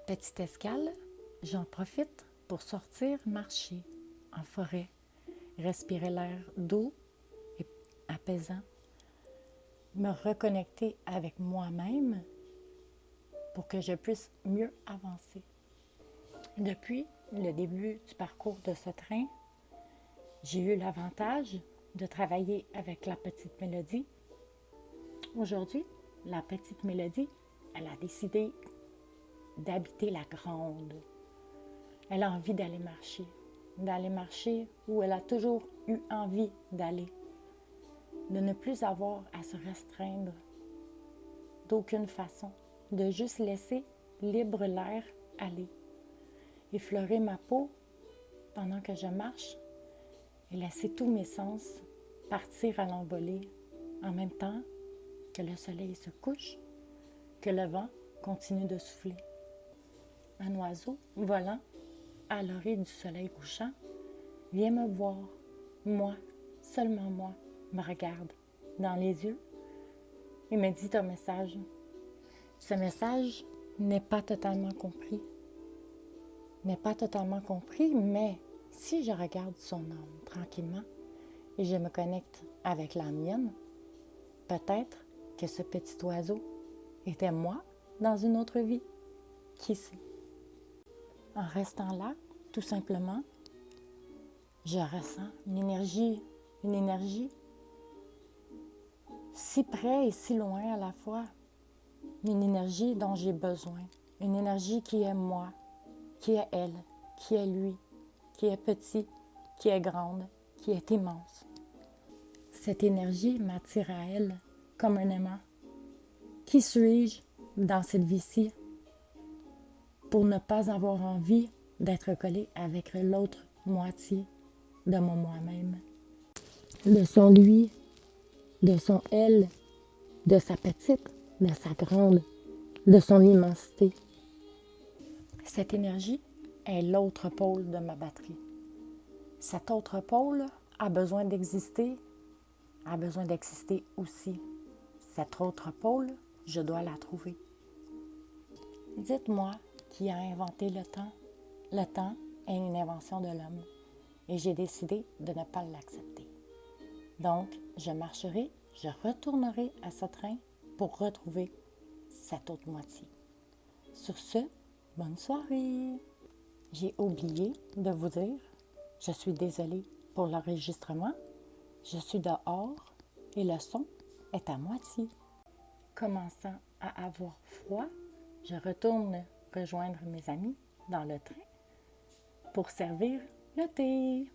Petite escale, j'en profite pour sortir marcher en forêt, respirer l'air doux et apaisant, me reconnecter avec moi-même pour que je puisse mieux avancer. Depuis le début du parcours de ce train, j'ai eu l'avantage de travailler avec la petite Mélodie. Aujourd'hui, la petite Mélodie, elle a décidé d'habiter la grande. Elle a envie d'aller marcher où elle a toujours eu envie d'aller, de ne plus avoir à se restreindre d'aucune façon, de juste laisser libre l'air aller, effleurer ma peau pendant que je marche et laisser tous mes sens partir à l'envolée en même temps que le soleil se couche, que le vent continue de souffler. Un oiseau volant à l'orée du soleil couchant vient me voir, moi, seulement moi, me regarde dans les yeux et me dit un message. Ce message n'est pas totalement compris. Mais si je regarde son âme tranquillement et je me connecte avec la mienne, peut-être que ce petit oiseau était moi dans une autre vie. Qui sait? En restant là, tout simplement, je ressens une énergie si près et si loin à la fois. Une énergie dont j'ai besoin. Une énergie qui est moi, qui est elle, qui est lui, qui est petit, qui est grande, qui est immense. Cette énergie m'attire à elle comme un aimant. Qui suis-je dans cette vie-ci pour ne pas avoir envie d'être collé avec l'autre moitié de mon moi-même? De son lui, de son elle, de sa petite, de sa grande, de son immensité. Cette énergie est l'autre pôle de ma batterie. Cet autre pôle a besoin d'exister aussi. Cet autre pôle, je dois la trouver. Dites-moi qui a inventé le temps. Le temps est une invention de l'homme et j'ai décidé de ne pas l'accepter. Donc, je marcherai, je retournerai à ce train pour retrouver cette autre moitié. Sur ce, bonne soirée! J'ai oublié de vous dire, je suis désolée pour l'enregistrement, je suis dehors et le son est à moitié. Commençant à avoir froid, je retourne rejoindre mes amis dans le train pour servir le thé.